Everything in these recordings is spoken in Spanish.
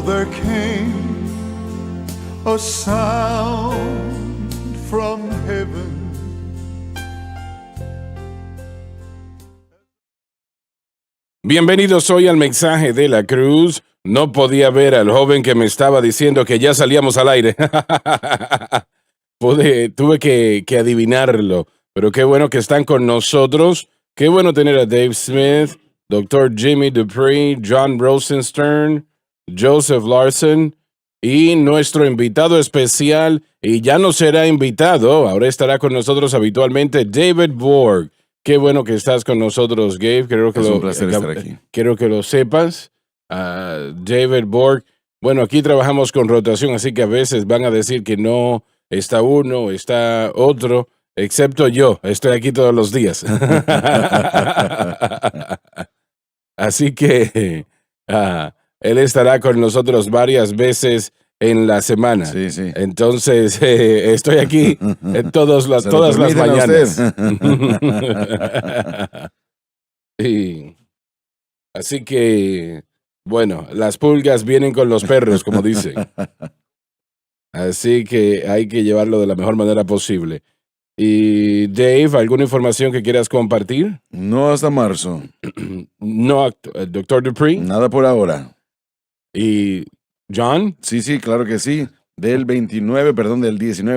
there came a sound from heaven. Bienvenidos hoy al mensaje de la cruz. No podía ver al joven que me estaba diciendo que ya salíamos al aire. Tuve que adivinarlo, pero qué bueno que están con nosotros. Qué bueno tener a Dave Smith, Dr. Jimmy Dupree, John Rosenstern, Joseph Larson y nuestro invitado especial, y ya no será invitado, ahora estará con nosotros habitualmente, David Borg. Qué bueno que estás con nosotros, Gabe. Es un placer estar aquí. Quiero que lo sepas. David Borg. Bueno, aquí trabajamos con rotación, así que a veces van a decir que no está uno, está otro, excepto yo. Estoy aquí todos los días. Así que él estará con nosotros varias veces en la semana. Sí, sí. Entonces, estoy aquí todas las mañanas. Y, así que, bueno, las pulgas vienen con los perros, como dicen. Así que hay que llevarlo de la mejor manera posible. Y Dave, ¿alguna información que quieras compartir? No hasta marzo. No, Dr. Dupree. Nada por ahora. ¿Y John? Sí, claro que sí. Del 19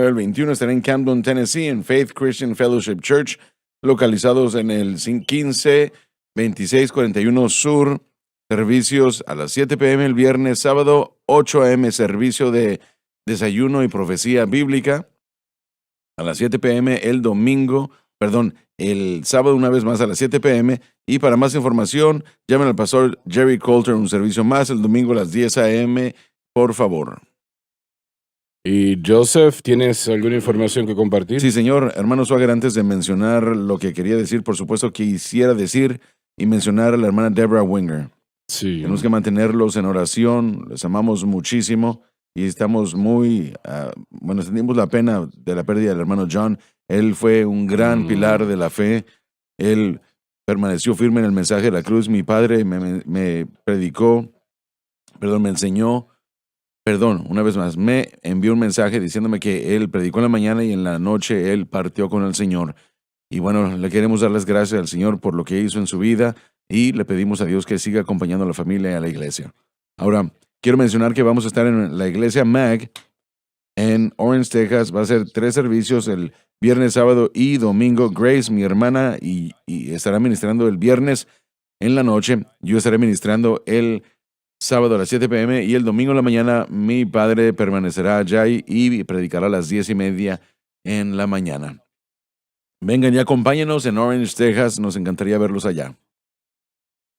al 21 estaré en Camden, Tennessee, en Faith Christian Fellowship Church, localizados en el 152641 Sur. Servicios a las 7 p.m. el viernes, sábado, 8 a.m. servicio de desayuno y profecía bíblica. A las 7 p.m. el sábado una vez más a las 7 p.m. Y para más información, llamen al pastor Jerry Coulter, un servicio más, el domingo a las 10 a.m., por favor. Y Joseph, ¿tienes alguna información que compartir? Sí, señor. Hermano Swagger, antes de mencionar lo que quería decir, por supuesto quisiera decir y mencionar a la hermana Deborah Winger. Sí. Tenemos que mantenerlos en oración, les amamos muchísimo y estamos sentimos la pena de la pérdida del hermano John. Él fue un gran pilar de la fe. Él permaneció firme en el mensaje de la cruz. Mi padre me envió un mensaje diciéndome que él predicó en la mañana y en la noche él partió con el Señor. Y bueno, le queremos dar las gracias al Señor por lo que hizo en su vida y le pedimos a Dios que siga acompañando a la familia y a la iglesia. Ahora, quiero mencionar que vamos a estar en la iglesia MAG en Orange, Texas. Va a ser 3 servicios el viernes, sábado y domingo. Grace, mi hermana, y estará ministrando el viernes en la noche. Yo estaré ministrando el sábado a las 7 p.m. y el domingo en la mañana mi padre permanecerá allá y predicará a las 10:30 en la mañana. Vengan y acompáñenos en Orange, Texas. Nos encantaría verlos allá.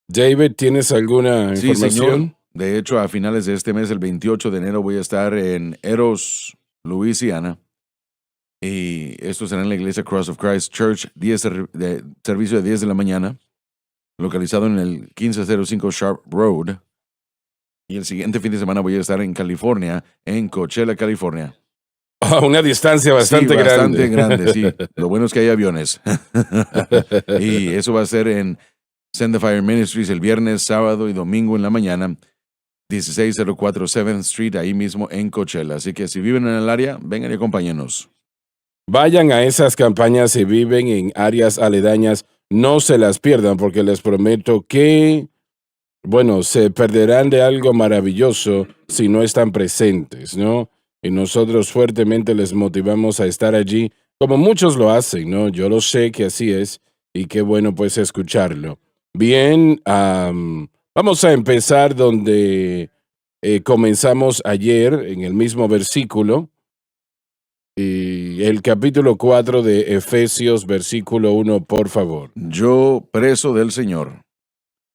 David, ¿tienes alguna información? Sí, señor. De hecho, a finales de este mes, el 28 de enero, voy a estar en Eros, Luisiana. Y esto será en la iglesia Cross of Christ Church, servicio de 10 de la mañana, localizado en el 1505 Sharp Road. Y el siguiente fin de semana voy a estar en California, en Coachella, California. Una distancia bastante grande. Bastante grande, sí. Lo bueno es que hay aviones. Y eso va a ser en Send the Fire Ministries el viernes, sábado y domingo en la mañana, 1604 7th Street, ahí mismo en Coachella. Así que si viven en el área, vengan y acompáñenos. Vayan a esas campañas si viven en áreas aledañas. No se las pierdan porque les prometo que, se perderán de algo maravilloso si no están presentes, ¿no? Y nosotros fuertemente les motivamos a estar allí, como muchos lo hacen, ¿no? Yo lo sé que así es y qué bueno pues escucharlo. Bien, vamos a empezar donde comenzamos ayer, en el mismo versículo, y el capítulo 4 de Efesios, versículo 1, por favor. Yo, preso del Señor.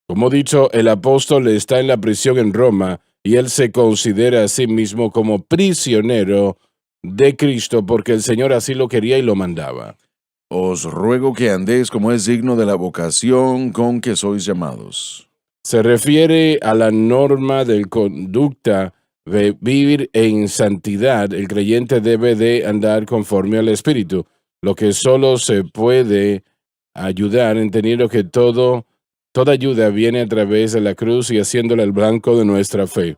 Como dicho, el apóstol está en la prisión en Roma y él se considera a sí mismo como prisionero de Cristo porque el Señor así lo quería y lo mandaba. Os ruego que andéis como es digno de la vocación con que sois llamados. Se refiere a la norma de conducta de vivir en santidad. El creyente debe de andar conforme al Espíritu, lo que solo se puede ayudar entendiendo que toda ayuda viene a través de la cruz y haciéndola el blanco de nuestra fe.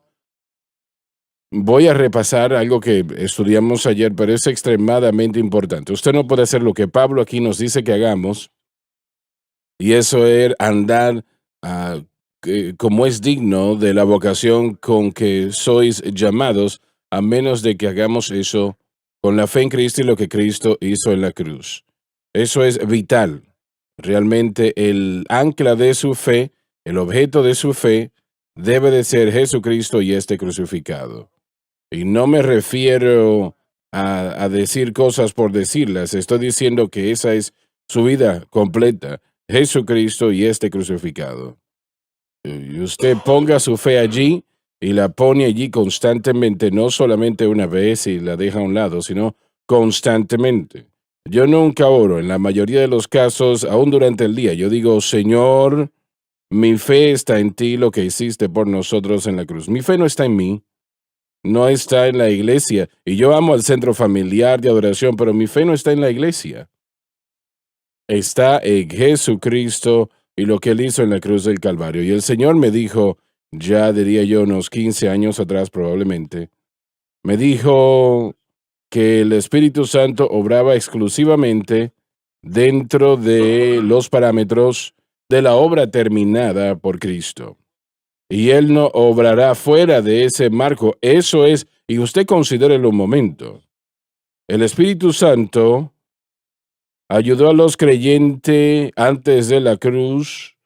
Voy a repasar algo que estudiamos ayer, pero es extremadamente importante. Usted no puede hacer lo que Pablo aquí nos dice que hagamos, y eso es andar como es digno de la vocación con que sois llamados, a menos de que hagamos eso con la fe en Cristo y lo que Cristo hizo en la cruz. Eso es vital. Realmente el ancla de su fe, el objeto de su fe, debe de ser Jesucristo y este crucificado. Y no me refiero a decir cosas por decirlas, estoy diciendo que esa es su vida completa, Jesucristo y este crucificado. Y usted ponga su fe allí y la pone allí constantemente, no solamente una vez y la deja a un lado, sino constantemente. Yo nunca oro, en la mayoría de los casos, aún durante el día, yo digo, Señor, mi fe está en ti, lo que hiciste por nosotros en la cruz. Mi fe no está en mí, no está en la iglesia. Y yo amo al centro familiar de adoración, pero mi fe no está en la iglesia. Está en Jesucristo y lo que él hizo en la cruz del Calvario. Y el Señor me dijo, ya diría yo unos 15 años atrás probablemente, me dijo que el Espíritu Santo obraba exclusivamente dentro de los parámetros de la obra terminada por Cristo. Y Él no obrará fuera de ese marco. Eso es, y usted considérelo un momento. El Espíritu Santo ayudó a los creyentes antes de la cruz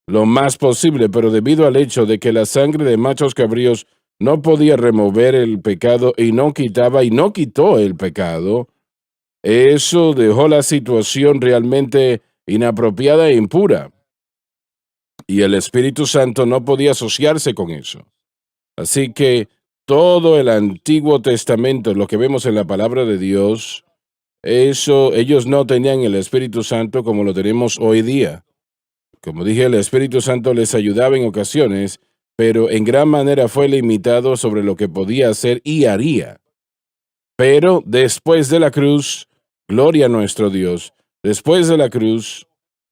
lo más posible, pero debido al hecho de que la sangre de machos cabríos no podía remover el pecado y no quitaba y no quitó el pecado, eso dejó la situación realmente inapropiada e impura. Y el Espíritu Santo no podía asociarse con eso. Así que todo el Antiguo Testamento, lo que vemos en la palabra de Dios, eso, ellos no tenían el Espíritu Santo como lo tenemos hoy día. Como dije, el Espíritu Santo les ayudaba en ocasiones, pero en gran manera fue limitado sobre lo que podía hacer y haría. Pero después de la cruz, gloria a nuestro Dios, después de la cruz,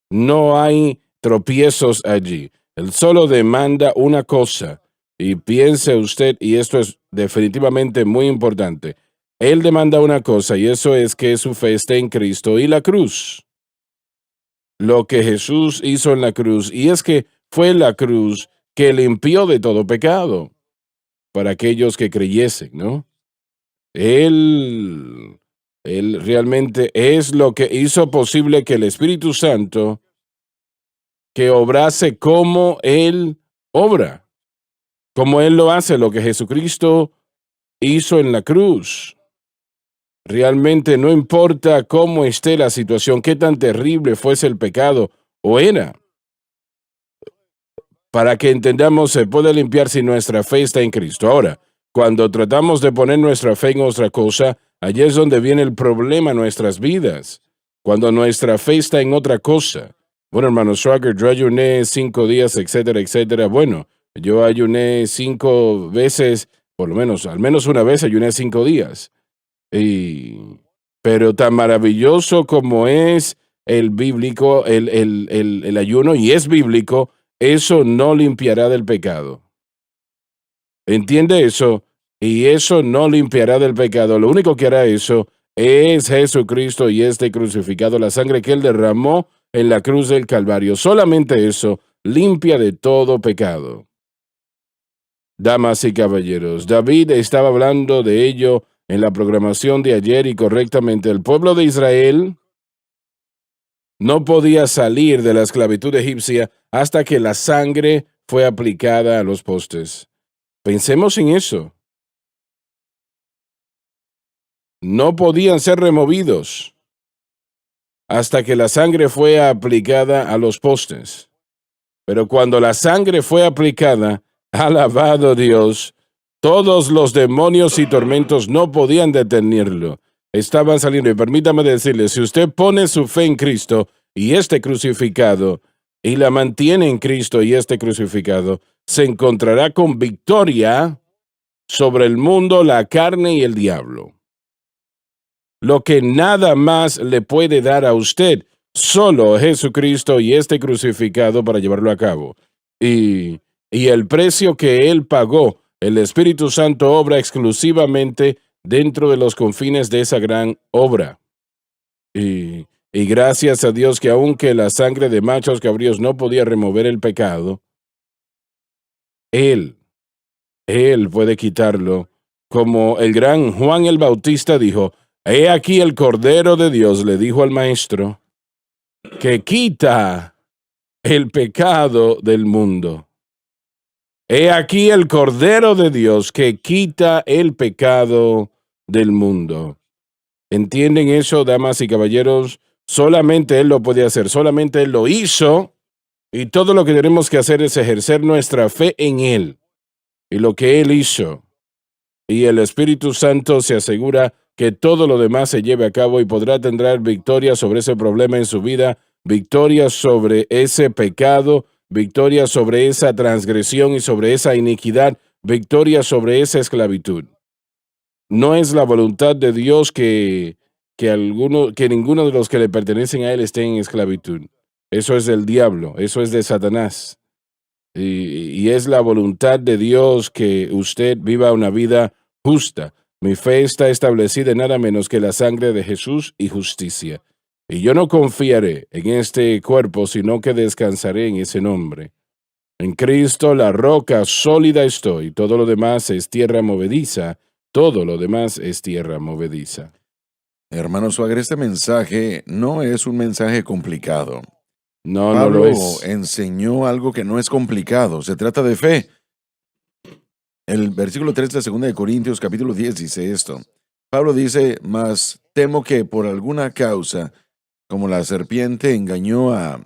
no hay tropiezos allí. Él solo demanda una cosa, y piense usted, y esto es definitivamente muy importante, Él demanda una cosa, y eso es que su fe esté en Cristo y la cruz. Lo que Jesús hizo en la cruz, y es que fue la cruz que limpió de todo pecado para aquellos que creyesen, ¿no? Él realmente es lo que hizo posible que el Espíritu Santo que obrase como Él obra, como Él lo hace, lo que Jesucristo hizo en la cruz. Realmente no importa cómo esté la situación, qué tan terrible fuese el pecado o era. Para que entendamos, se puede limpiar si nuestra fe está en Cristo. Ahora, cuando tratamos de poner nuestra fe en otra cosa, allí es donde viene el problema en nuestras vidas. Cuando nuestra fe está en otra cosa. Bueno, hermano Schwager, yo ayuné 5 días, etcétera, etcétera. Bueno, yo ayuné 5 veces, por lo menos, al menos una vez ayuné 5 días. Pero tan maravilloso como es el bíblico, el ayuno, y es bíblico, eso no limpiará del pecado. ¿Entiende eso? Y eso no limpiará del pecado. Lo único que hará eso es Jesucristo y este crucificado, la sangre que Él derramó en la cruz del Calvario. Solamente eso limpia de todo pecado. Damas y caballeros, David estaba hablando de ello en la programación de ayer y correctamente. El pueblo de Israel no podía salir de la esclavitud egipcia hasta que la sangre fue aplicada a los postes. Pensemos en eso. No podían ser removidos hasta que la sangre fue aplicada a los postes. Pero cuando la sangre fue aplicada, alabado Dios, todos los demonios y tormentos no podían detenerlo. Estaban saliendo. Y permítame decirle, si usted pone su fe en Cristo y este crucificado, y la mantiene en Cristo y este crucificado, se encontrará con victoria sobre el mundo, la carne y el diablo. Lo que nada más le puede dar a usted, solo Jesucristo y este crucificado para llevarlo a cabo. Y el precio que Él pagó El Espíritu Santo obra exclusivamente dentro de los confines de esa gran obra. Y gracias a Dios que aunque la sangre de machos cabríos no podía remover el pecado, Él puede quitarlo. Como el gran Juan el Bautista dijo, he aquí el Cordero de Dios, le dijo al Maestro, que quita el pecado del mundo. He aquí el Cordero de Dios que quita el pecado del mundo. ¿Entienden eso, damas y caballeros? Solamente Él lo puede hacer, solamente Él lo hizo, y todo lo que tenemos que hacer es ejercer nuestra fe en Él y lo que Él hizo. Y el Espíritu Santo se asegura que todo lo demás se lleve a cabo y podrá tener victoria sobre ese problema en su vida, victoria sobre ese pecado, victoria sobre esa transgresión y sobre esa iniquidad, victoria sobre esa esclavitud. No es la voluntad de Dios que ninguno de los que le pertenecen a Él esté en esclavitud. Eso es del diablo, eso es de Satanás. Y es la voluntad de Dios que usted viva una vida justa. Mi fe está establecida en nada menos que la sangre de Jesús y justicia. Y yo no confiaré en este cuerpo, sino que descansaré en ese nombre. En Cristo, la roca sólida estoy. Todo lo demás es tierra movediza. Todo lo demás es tierra movediza. Hermano Swagger, este mensaje no es un mensaje complicado. No, Pablo no lo es. enseñó algo que no es complicado. Se trata de fe. El versículo 3 de 2 de Corintios, capítulo 10, dice esto. Pablo dice, mas temo que por alguna causa, como la serpiente engañó a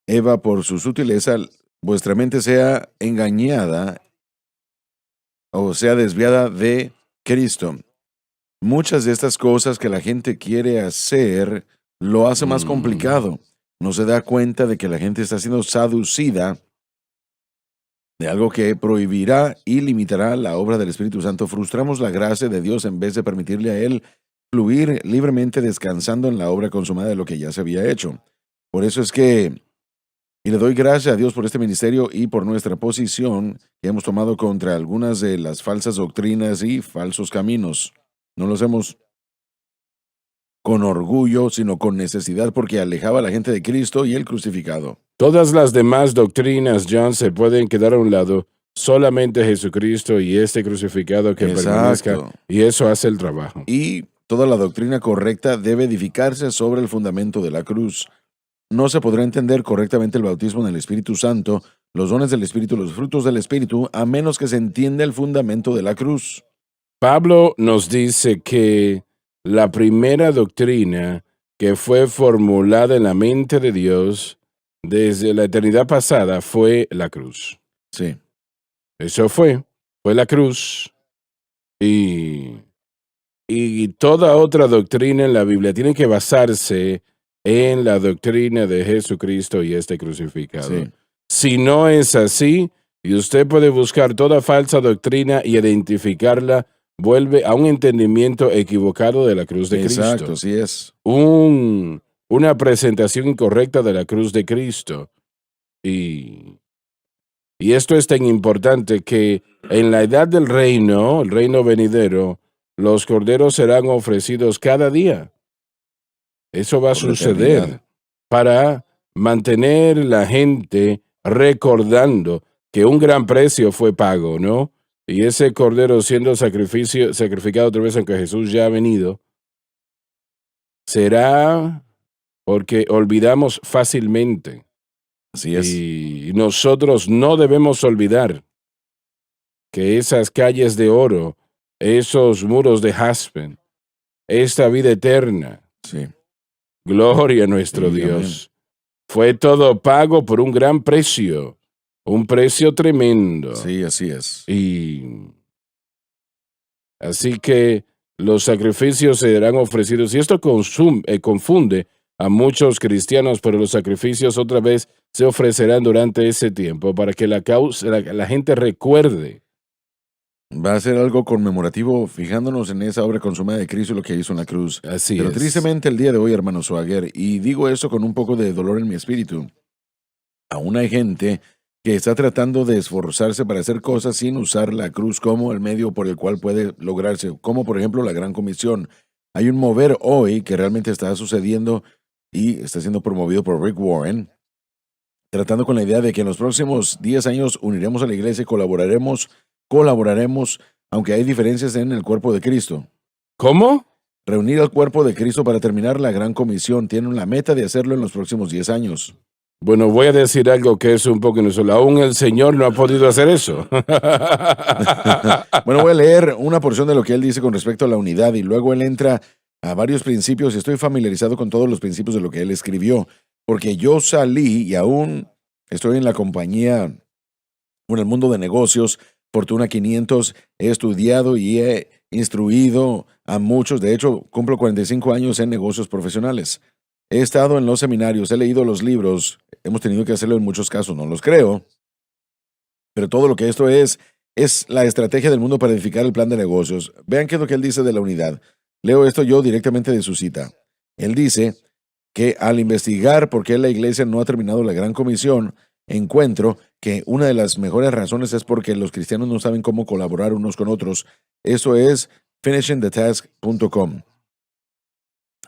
Eva por su sutileza, vuestra mente sea engañada o sea desviada de Cristo. Muchas de estas cosas que la gente quiere hacer lo hace más complicado. No se da cuenta de que la gente está siendo seducida de algo que prohibirá y limitará la obra del Espíritu Santo. Frustramos la gracia de Dios en vez de permitirle a Él fluir libremente descansando en la obra consumada de lo que ya se había hecho. Por eso es que, y le doy gracias a Dios por este ministerio y por nuestra posición que hemos tomado contra algunas de las falsas doctrinas y falsos caminos. No lo hacemos con orgullo, sino con necesidad, porque alejaba a la gente de Cristo y el crucificado. Todas las demás doctrinas, John, se pueden quedar a un lado. Solamente Jesucristo y este crucificado que permanezca, y eso hace el trabajo. Y toda la doctrina correcta debe edificarse sobre el fundamento de la cruz. No se podrá entender correctamente el bautismo en el Espíritu Santo, los dones del Espíritu, los frutos del Espíritu, a menos que se entienda el fundamento de la cruz. Pablo nos dice que la primera doctrina que fue formulada en la mente de Dios desde la eternidad pasada fue la cruz. Sí. Eso fue la cruz. Y toda otra doctrina en la Biblia tiene que basarse en la doctrina de Jesucristo y este crucificado. Sí. Si no es así, y usted puede buscar toda falsa doctrina y identificarla, vuelve a un entendimiento equivocado de la cruz de Cristo. Exacto, así es. Una presentación incorrecta de la cruz de Cristo. Y esto es tan importante que en la edad del reino, el reino venidero, los corderos serán ofrecidos cada día. Eso va a suceder para mantener la gente recordando que un gran precio fue pago, ¿no? Y ese cordero siendo sacrificado otra vez, aunque Jesús ya ha venido, será porque olvidamos fácilmente. Así es. Y nosotros no debemos olvidar que esas calles de oro, esos muros de jaspe, esta vida eterna, sí. Gloria a nuestro Sí, Dios, fue todo pago por un gran precio, un precio tremendo. Sí, así es. Y así que los sacrificios serán ofrecidos, y esto confunde a muchos cristianos, pero los sacrificios otra vez se ofrecerán durante ese tiempo para que la gente recuerde. Va a ser algo conmemorativo, fijándonos en esa obra consumada de Cristo y lo que hizo en la cruz. Así Pero es. tristemente el día de hoy, hermano Swagger, y digo eso con un poco de dolor en mi espíritu, aún hay gente que está tratando de esforzarse para hacer cosas sin usar la cruz como el medio por el cual puede lograrse, como por ejemplo la Gran Comisión. Hay un mover hoy que realmente está sucediendo y está siendo promovido por Rick Warren, tratando con la idea de que en los próximos 10 años uniremos a la iglesia y colaboraremos, aunque hay diferencias en el cuerpo de Cristo. ¿Cómo? Reunir al cuerpo de Cristo para terminar la Gran Comisión. Tienen la meta de hacerlo en los próximos 10 años. Bueno, voy a decir algo que es un poco inusual. Aún el Señor no ha podido hacer eso. Bueno, voy a leer una porción de lo que él dice con respecto a la unidad y luego él entra a varios principios y estoy familiarizado con todos los principios de lo que él escribió, porque yo salí y aún estoy en la compañía, en el mundo de negocios, Fortuna 500, he estudiado y he instruido a muchos, de hecho, cumplo 45 años en negocios profesionales. He estado en los seminarios, he leído los libros, hemos tenido que hacerlo en muchos casos, no los creo, pero todo lo que esto es la estrategia del mundo para edificar el plan de negocios. Vean qué es lo que él dice de la unidad. Leo esto yo directamente de su cita. Él dice que al investigar por qué la iglesia no ha terminado la Gran Comisión, encuentro que una de las mejores razones es porque los cristianos no saben cómo colaborar unos con otros. Eso es finishingthetask.com.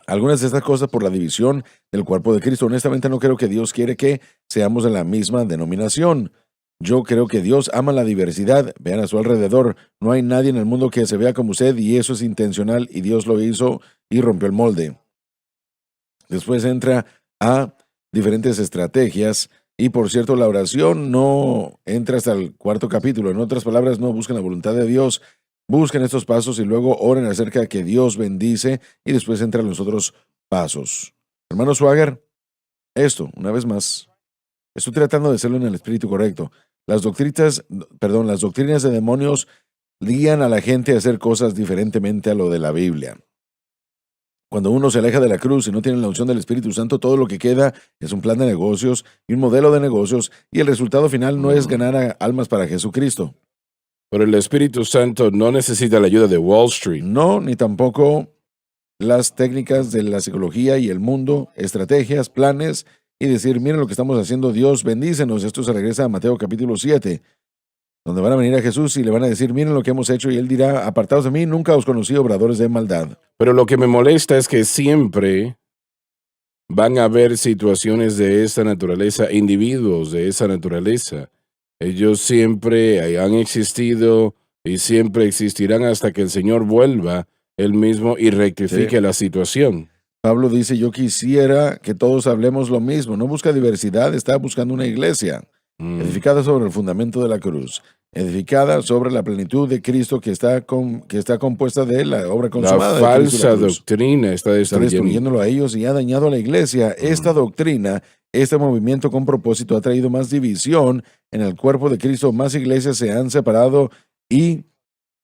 Algunas de estas cosas por la división del cuerpo de Cristo. Honestamente no creo que Dios quiere que seamos de la misma denominación. Yo creo que Dios ama la diversidad. Vean a su alrededor. No hay nadie en el mundo que se vea como usted y eso es intencional y Dios lo hizo y rompió el molde. Después entra a diferentes estrategias y por cierto la oración no entra hasta el 4º capítulo. En otras palabras, no buscan la voluntad de Dios. Busquen estos pasos y luego oren acerca de que Dios bendice y después entran los otros pasos. Hermano Swagger, esto, una vez más, estoy tratando de hacerlo en el espíritu correcto. Las doctrinas de demonios guían a la gente a hacer cosas diferentemente a lo de la Biblia. Cuando uno se aleja de la cruz y no tiene la unción del Espíritu Santo, todo lo que queda es un plan de negocios y un modelo de negocios y el resultado final no es ganar almas para Jesucristo. Pero el Espíritu Santo no necesita la ayuda de Wall Street. No, ni tampoco las técnicas de la psicología y el mundo, estrategias, planes, y decir, miren lo que estamos haciendo, Dios bendícenos. Esto se regresa a Mateo capítulo 7, donde van a venir a Jesús y le van a decir, miren lo que hemos hecho, y él dirá, apartados de mí, nunca os conocí, obradores de maldad. Pero lo que me molesta es que siempre van a haber situaciones de esa naturaleza, individuos de esa naturaleza. Ellos siempre han existido y siempre existirán hasta que el Señor vuelva él mismo y rectifique la situación. Pablo dice, yo quisiera que todos hablemos lo mismo. No busca diversidad, está buscando una iglesia edificada sobre el fundamento de la cruz, edificada sobre la plenitud de Cristo que está compuesta de la obra consumada. La falsa doctrina está destruyéndolo a ellos y ha dañado a la iglesia. Esta doctrina, este movimiento con propósito ha traído más división en el cuerpo de Cristo. Más iglesias se han separado y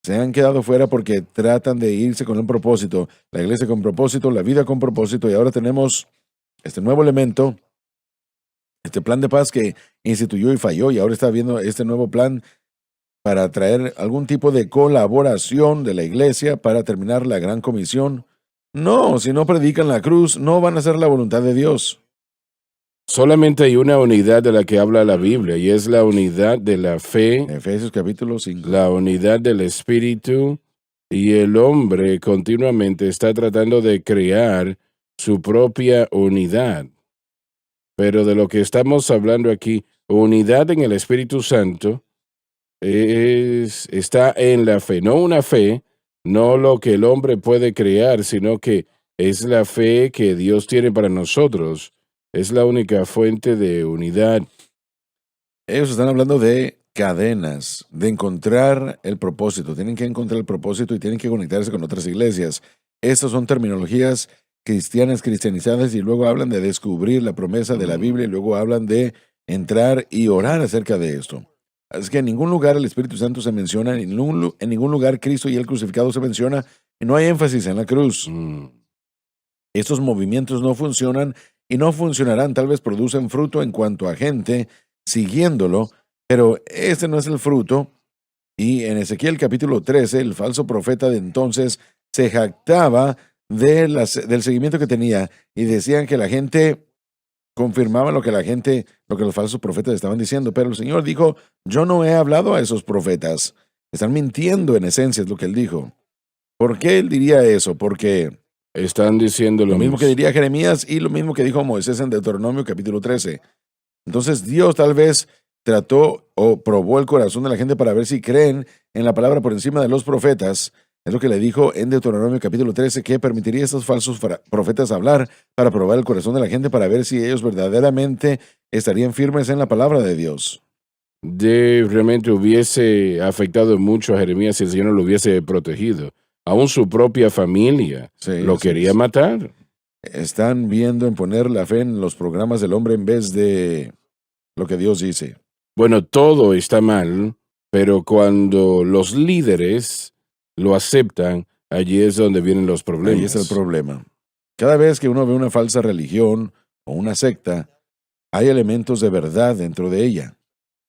se han quedado fuera porque tratan de irse con un propósito. La iglesia con propósito, la vida con propósito, y ahora tenemos este nuevo elemento, este plan de paz que instituyó y falló, y ahora está viendo este nuevo plan para traer algún tipo de colaboración de la iglesia para terminar la Gran Comisión. No, si no predican la cruz, no van a hacer la voluntad de Dios. Solamente hay una unidad de la que habla la Biblia y es la unidad de la fe, Efesios capítulo 5. la unidad del Espíritu, y el hombre continuamente está tratando de crear su propia unidad. Pero de lo que estamos hablando aquí, unidad en el Espíritu Santo, está en la fe, no una fe, no lo que el hombre puede crear, sino que es la fe que Dios tiene para nosotros. Es la única fuente de unidad. Ellos están hablando de cadenas, de encontrar el propósito. Tienen que encontrar el propósito y tienen que conectarse con otras iglesias. Estas son terminologías cristianas, cristianizadas, y luego hablan de descubrir la promesa de la Biblia y luego hablan de entrar y orar acerca de esto. Es que en ningún lugar el Espíritu Santo se menciona, en ningún lugar Cristo y el crucificado se menciona, y no hay énfasis en la cruz. Estos movimientos no funcionan y no funcionarán. Tal vez producen fruto en cuanto a gente siguiéndolo, pero este no es el fruto. Y en Ezequiel capítulo 13, el falso profeta de entonces se jactaba del seguimiento que tenía y decían que la gente confirmaban lo que lo que los falsos profetas estaban diciendo, pero el Señor dijo, yo no he hablado a esos profetas, están mintiendo en esencia, es lo que Él dijo. ¿Por qué Él diría eso? Porque Están diciendo lo lo mismo que mismo. diría Jeremías y lo mismo que dijo Moisés en Deuteronomio capítulo 13. Entonces Dios tal vez trató o probó el corazón de la gente para ver si creen en la palabra por encima de los profetas. Es lo que le dijo en Deuteronomio capítulo 13, que permitiría a estos falsos profetas hablar para probar el corazón de la gente para ver si ellos verdaderamente estarían firmes en la palabra de Dios. Realmente hubiese afectado mucho a Jeremías si el Señor no lo hubiese protegido. Aún su propia familia Sí, lo así quería es. matar. Están viendo en poner la fe en los programas del hombre en vez de lo que Dios dice. Bueno, todo está mal, pero cuando los líderes lo aceptan, allí es donde vienen los Ahí está el problemas. problema. Cada vez que uno ve una falsa religión o una secta, hay elementos de verdad dentro de ella,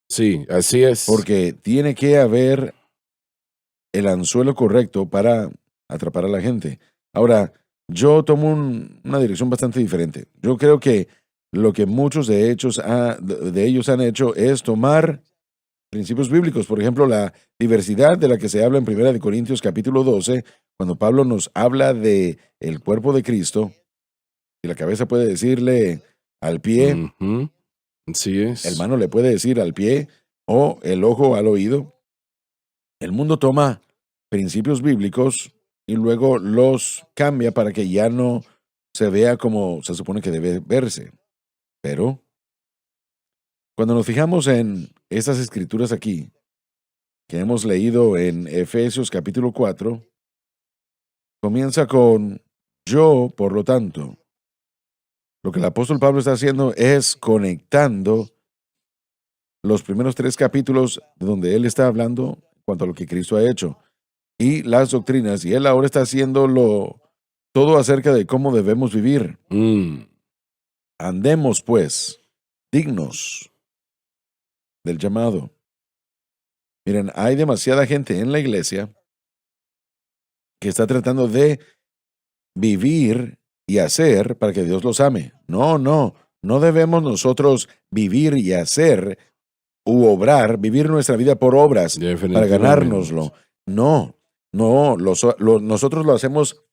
Sí, así es. porque tiene que haber el anzuelo correcto para atrapar a la gente. Ahora, yo tomo una dirección bastante diferente. Yo creo que lo que muchos de ellos han hecho es tomar principios bíblicos. Por ejemplo, la diversidad de la que se habla en 1 Corintios capítulo 12, cuando Pablo nos habla de el cuerpo de Cristo, y la cabeza puede decirle al pie, Ujú, así el es. mano le puede decir al pie o el ojo al oído. El mundo toma principios bíblicos y luego los cambia para que ya no se vea como se supone que debe verse. Pero cuando nos fijamos en estas escrituras aquí, que hemos leído en Efesios capítulo 4, comienza con yo, por lo tanto. Lo que el apóstol Pablo está haciendo es conectando los primeros 3 capítulos donde él está hablando en cuanto a lo que Cristo ha hecho y las doctrinas, y él ahora está haciéndolo todo acerca de cómo debemos vivir. Mm, Andemos, pues, dignos del llamado. Miren, hay demasiada gente en la iglesia que está tratando de vivir y hacer para que Dios los ame. No, no, no debemos nosotros vivir y hacer u obrar, vivir nuestra vida por obras para definitivamente. ganárnoslo. No, no, nosotros lo hacemos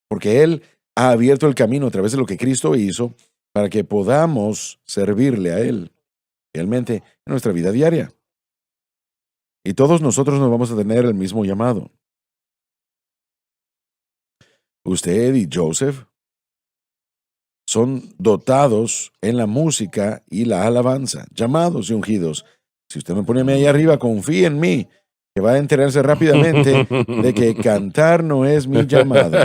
porque Él ha abierto el camino a través de lo que Cristo hizo para que podamos servirle a Él realmente en nuestra vida diaria. Y todos nosotros nos vamos a tener el mismo llamado. Usted y Joseph son dotados en la música y la alabanza, llamados y ungidos. Si usted me pone a mí ahí arriba, confíe en mí, que va a enterarse rápidamente de que cantar no es mi llamado.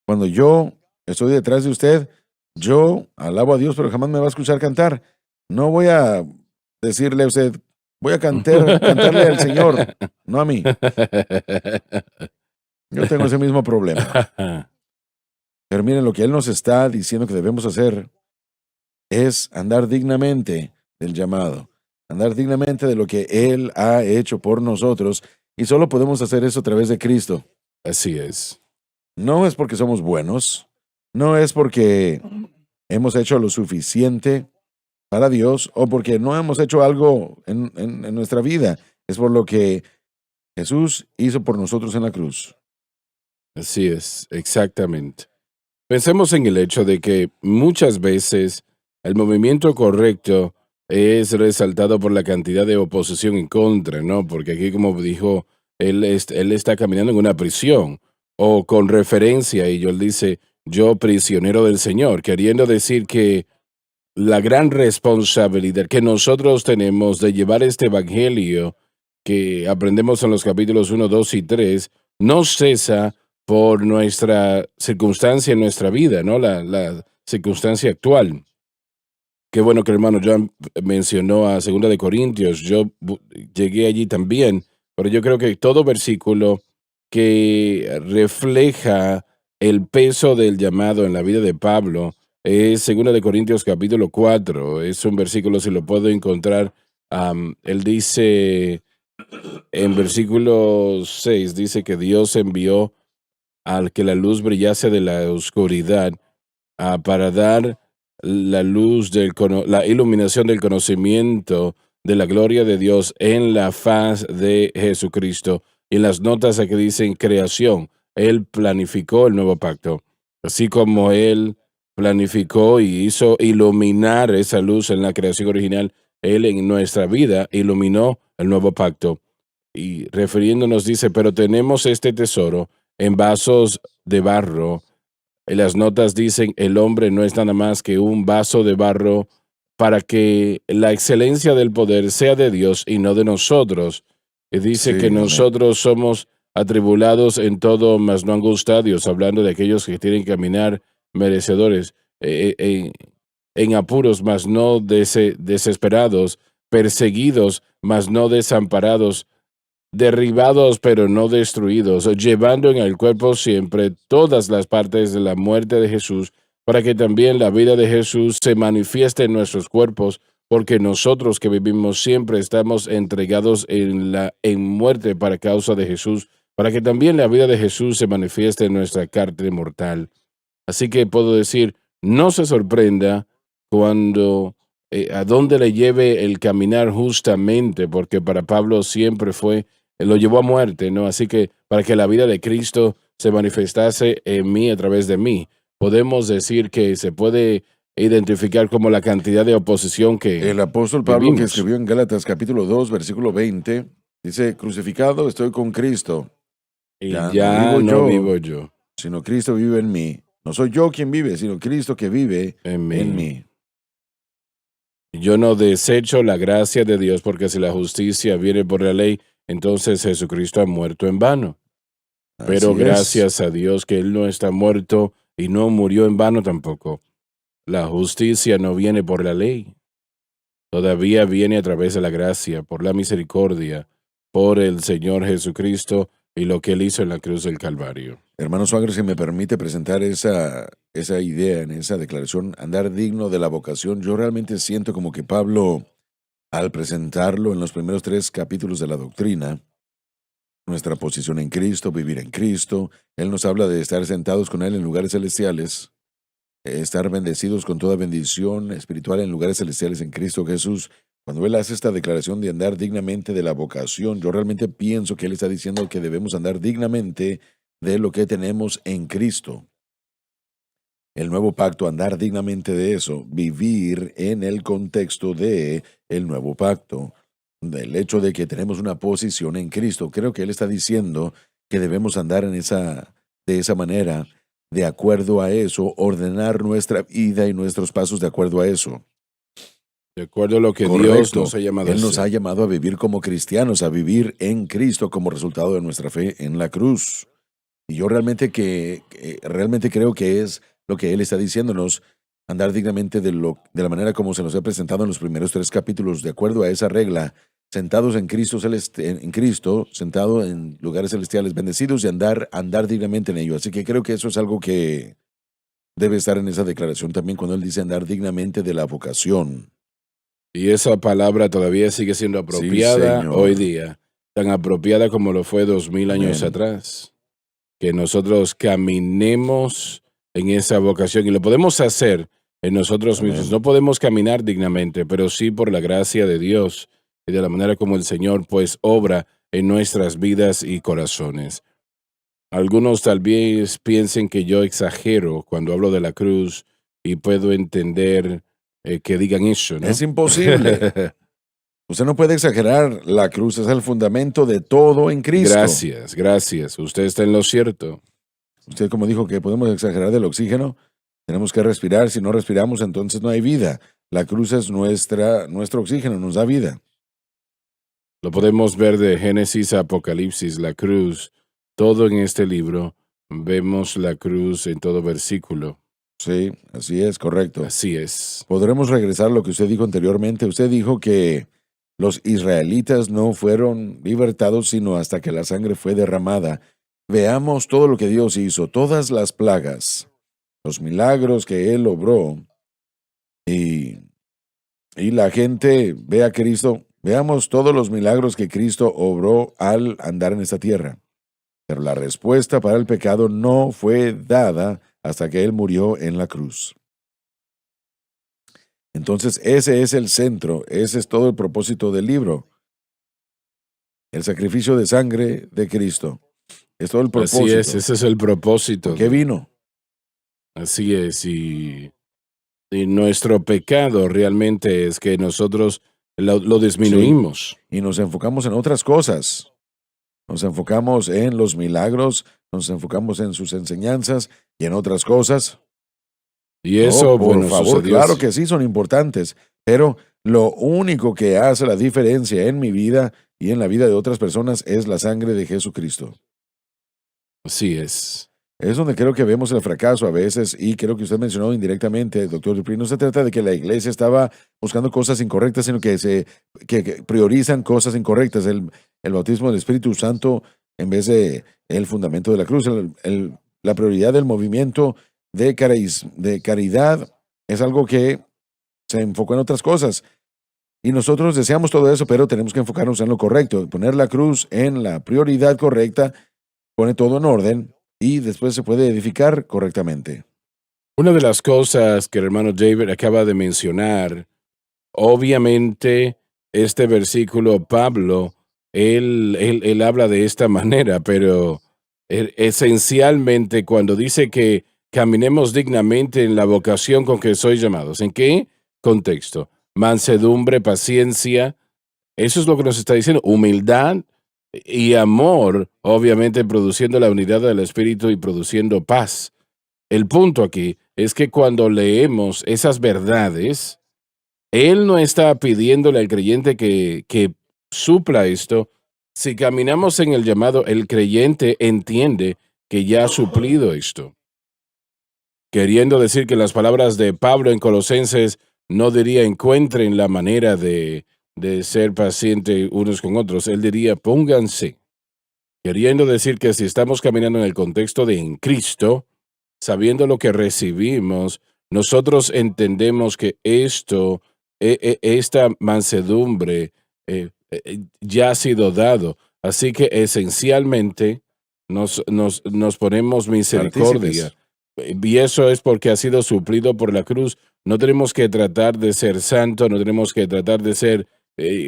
Cuando yo estoy detrás de usted, yo alabo a Dios, pero jamás me va a escuchar cantar. No voy a decirle a usted, voy a cantarle al Señor, no a mí. Yo tengo ese mismo problema. Pero miren, lo que Él nos está diciendo que debemos hacer es andar dignamente del llamado, andar dignamente de lo que Él ha hecho por nosotros, y solo podemos hacer eso a través de Cristo. Así es. No es porque somos buenos, no es porque hemos hecho lo suficiente para Dios o porque no hemos hecho algo en nuestra vida, es por lo que Jesús hizo por nosotros en la cruz. Así es, exactamente. Pensemos en el hecho de que muchas veces el movimiento correcto es resaltado por la cantidad de oposición en contra, ¿no? Porque aquí, como dijo, él está caminando en una prisión o con referencia, y él dice, yo prisionero del Señor, queriendo decir que la gran responsabilidad que nosotros tenemos de llevar este evangelio que aprendemos en los capítulos 1, 2 y 3 no cesa por nuestra circunstancia en nuestra vida, ¿no? La circunstancia actual. Qué bueno que el hermano John mencionó a 2 Corintios. Yo llegué allí también, pero yo creo que todo versículo que refleja el peso del llamado en la vida de Pablo es 2 Corintios capítulo 4. Es un versículo, si lo puedo encontrar, él dice en versículo 6, dice que Dios envió al que la luz brillase de la oscuridad para dar la luz la iluminación del conocimiento de la gloria de Dios en la faz de Jesucristo. Y en las notas aquí dicen creación, Él planificó el nuevo pacto, así como Él planificó y hizo iluminar esa luz en la creación original. Él en nuestra vida iluminó el nuevo pacto. Y refiriéndonos dice, pero tenemos este tesoro en vasos de barro. En las notas dicen, el hombre no es nada más que un vaso de barro para que la excelencia del poder sea de Dios y no de nosotros. Y dice que Sí, amén. nosotros somos atribulados en todo, mas no angustiados, hablando de aquellos que tienen que caminar merecedores, en apuros, mas no desesperados, perseguidos, mas no desamparados, derribados pero no destruidos, llevando en el cuerpo siempre todas las partes de la muerte de Jesús, para que también la vida de Jesús se manifieste en nuestros cuerpos, porque nosotros que vivimos siempre estamos entregados en muerte para causa de Jesús, para que también la vida de Jesús se manifieste en nuestra carne mortal. Así que puedo decir, no se sorprenda cuando a dónde le lleve el caminar justamente, porque para Pablo siempre fue lo llevó a muerte, ¿no? Así que para que la vida de Cristo se manifestase en mí a través de mí, podemos decir que se puede identificar como la cantidad de oposición que El apóstol Pablo, que vivimos. escribió en Gálatas capítulo 2, versículo 20, dice, crucificado estoy con Cristo. Y Ya no ya vivo no yo, vivo yo sino Cristo vive en mí. No soy yo quien vive, sino Cristo que vive en en mí. mí. Yo no desecho la gracia de Dios, porque si la justicia viene por la ley, entonces Jesucristo ha muerto en vano. Pero Así es. gracias a Dios que Él no está muerto y no murió en vano tampoco. La justicia no viene por la ley, todavía viene a través de la gracia, por la misericordia, por el Señor Jesucristo y lo que Él hizo en la cruz del Calvario. Hermano Suárez, si me permite presentar esa idea en esa declaración, andar digno de la vocación, yo realmente siento como que Pablo, al presentarlo en los primeros 3 capítulos de la doctrina, nuestra posición en Cristo, vivir en Cristo, él nos habla de estar sentados con Él en lugares celestiales, estar bendecidos con toda bendición espiritual en lugares celestiales en Cristo Jesús. Cuando él hace esta declaración de andar dignamente de la vocación, yo realmente pienso que él está diciendo que debemos andar dignamente de lo que tenemos en Cristo. El nuevo pacto, andar dignamente de eso, vivir en el contexto de el nuevo pacto, del hecho de que tenemos una posición en Cristo. Creo que él está diciendo que debemos andar de esa manera, de acuerdo a eso, ordenar nuestra vida y nuestros pasos de acuerdo a eso. De acuerdo a lo que Dios Correcto. nos ha llamado a Él nos ha hacer. llamado a vivir como cristianos, a vivir en Cristo como resultado de nuestra fe en la cruz. Y yo realmente creo que es lo que él está diciéndonos, andar dignamente de la manera como se nos ha presentado en los primeros 3 capítulos, de acuerdo a esa regla, sentados en Cristo, en Cristo, sentados en lugares celestiales, bendecidos y andar dignamente en ello. Así que creo que eso es algo que debe estar en esa declaración también cuando él dice andar dignamente de la vocación. Y esa palabra todavía sigue siendo Sí, apropiada hoy Señor. día, tan apropiada como lo fue 2000 años Amén. atrás. Que nosotros caminemos en esa vocación y lo podemos hacer en nosotros mismos. Amén. No podemos caminar dignamente, pero sí por la gracia de Dios y de la manera como el Señor pues obra en nuestras vidas y corazones. Algunos tal vez piensen que yo exagero cuando hablo de la cruz y puedo entender que digan eso, ¿no? Es imposible. Usted no puede exagerar. La cruz es el fundamento de todo en Cristo. Gracias, gracias. Usted está en lo cierto. Usted como dijo que podemos exagerar del oxígeno, tenemos que respirar. Si no respiramos, entonces no hay vida. La cruz es nuestro oxígeno, nos da vida. Lo podemos ver de Génesis a Apocalipsis, la cruz, todo en este libro. Vemos la cruz en todo versículo. Sí, así es, correcto. Así es. Podremos regresar a lo que usted dijo anteriormente. Usted dijo que los israelitas no fueron libertados sino hasta que la sangre fue derramada. Veamos todo lo que Dios hizo, todas las plagas, los milagros que Él obró, y, y la gente ve a Cristo. Veamos todos los milagros que Cristo obró al andar en esta tierra. Pero la respuesta para el pecado no fue dada hasta que Él murió en la cruz. Entonces, ese es el centro, ese es todo el propósito del libro. El sacrificio de sangre de Cristo. Es todo el Así es, propósito. ese es el propósito. ¿Por qué vino? Así es, y nuestro pecado realmente es que nosotros lo disminuimos. Y nos enfocamos en otras cosas. Nos enfocamos en los milagros, nos enfocamos en sus enseñanzas y en otras cosas. Y eso, Por bueno, favor, sucedió. claro que sí, son importantes, pero lo único que hace la diferencia en mi vida y en la vida de otras personas es la sangre de Jesucristo. Así es. Es donde creo que vemos el fracaso a veces, y creo que usted mencionó indirectamente, doctor Dupree, no se trata de que la iglesia estaba buscando cosas incorrectas, sino que priorizan cosas incorrectas. El bautismo del Espíritu Santo en vez de el fundamento de la cruz, la prioridad del movimiento de caridad es algo que se enfocó en otras cosas. Y nosotros deseamos todo eso, pero tenemos que enfocarnos en lo correcto. Poner la cruz en la prioridad correcta, pone todo en orden, y después se puede edificar correctamente. Una de las cosas que el hermano David acaba de mencionar, obviamente, este versículo, Pablo, él habla de esta manera, pero esencialmente cuando dice que caminemos dignamente en la vocación con que sois llamados, ¿en qué contexto? Mansedumbre, paciencia, eso es lo que nos está diciendo, humildad y amor, obviamente produciendo la unidad del espíritu y produciendo paz. El punto aquí es que cuando leemos esas verdades, él no está pidiéndole al creyente que supla esto. Si caminamos en el llamado, el creyente entiende que ya ha suplido esto. Queriendo decir que las palabras de Pablo en Colosenses no diría encuentren la manera de ser paciente unos con otros. Él diría pónganse. Queriendo decir que si estamos caminando en el contexto de en Cristo, sabiendo lo que recibimos, nosotros entendemos que esta mansedumbre ya ha sido dado. Así que esencialmente nos ponemos misericordia. Partícipes. Y eso es porque ha sido suplido por la cruz. No tenemos que tratar de ser santo, no tenemos que tratar de ser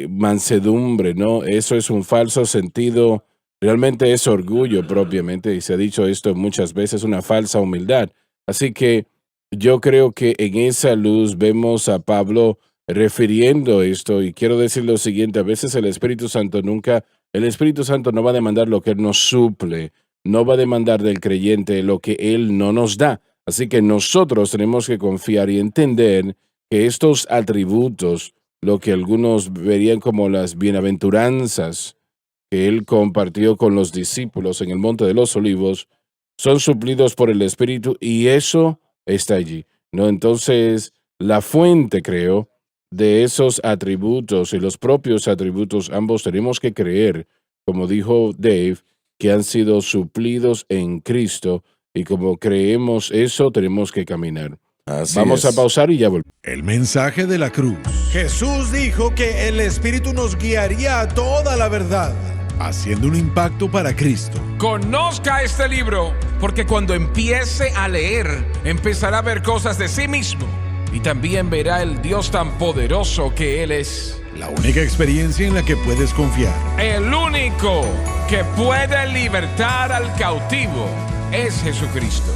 mansedumbre, ¿no? Eso es un falso sentido. Realmente es orgullo propiamente, y se ha dicho esto muchas veces, una falsa humildad. Así que yo creo que en esa luz vemos a Pablo refiriendo esto, y quiero decir lo siguiente, a veces el Espíritu Santo no va a demandar lo que Él nos suple, no va a demandar del creyente lo que Él no nos da. Así que nosotros tenemos que confiar y entender que estos atributos, lo que algunos verían como las bienaventuranzas, que él compartió con los discípulos en el Monte de los Olivos, son suplidos por el Espíritu, y eso está allí, ¿no? Entonces, la fuente, creo, de esos atributos y los propios atributos, ambos tenemos que creer, como dijo Dave, que han sido suplidos en Cristo, y como creemos eso, tenemos que caminar. Así Vamos es. a pausar y ya volvemos. El mensaje de la cruz, Jesús dijo que el Espíritu nos guiaría a toda la verdad. haciendo un impacto para Cristo. Conozca este libro, porque cuando empiece a leer, empezará a ver cosas de sí mismo y también verá el Dios tan poderoso que Él es. La única experiencia en la que puedes confiar. El único que puede libertar al cautivo es Jesucristo.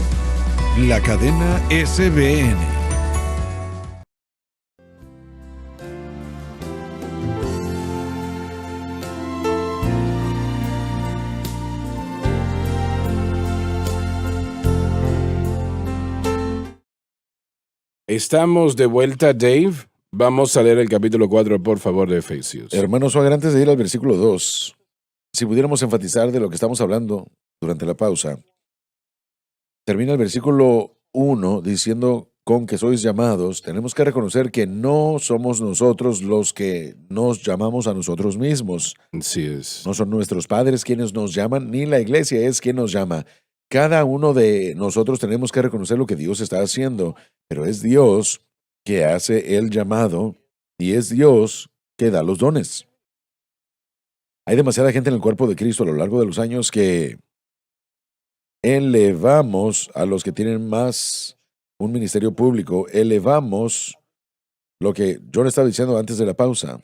La cadena SBN. Estamos de vuelta, Dave. Vamos a leer el capítulo 4, por favor, de Efesios. Hermanos, antes de ir al versículo 2, si pudiéramos enfatizar de lo que estamos hablando durante la pausa, termina el versículo 1 diciendo con que sois llamados. Tenemos que reconocer que no somos nosotros los que nos llamamos a nosotros mismos. Así es. No son nuestros padres quienes nos llaman, ni la iglesia es quien nos llama. Cada uno de nosotros tenemos que reconocer lo que Dios está haciendo, pero es Dios que hace el llamado y es Dios que da los dones. Hay demasiada gente en el cuerpo de Cristo a lo largo de los años que elevamos a los que tienen más un ministerio público, elevamos lo que John estaba diciendo antes de la pausa.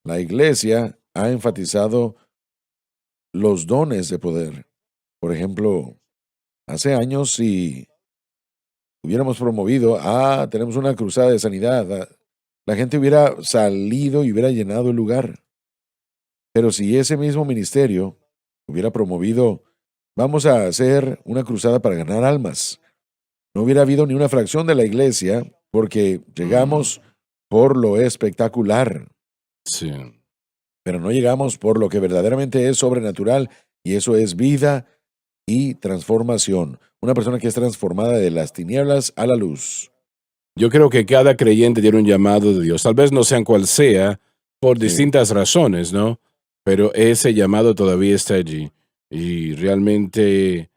La iglesia ha enfatizado los dones de poder. Por ejemplo, hace años, si hubiéramos promovido, tenemos una cruzada de sanidad, la gente hubiera salido y hubiera llenado el lugar. Pero si ese mismo ministerio hubiera promovido, vamos a hacer una cruzada para ganar almas, no hubiera habido ni una fracción de la iglesia porque llegamos por lo espectacular, Sí. pero no llegamos por lo que verdaderamente es sobrenatural, y eso es vida y transformación. Una persona que es transformada de las tinieblas a la luz. Yo creo que cada creyente tiene un llamado de Dios. Tal vez no sean cual sea, por Sí. distintas razones, ¿no? Pero ese llamado todavía está allí. Y realmente,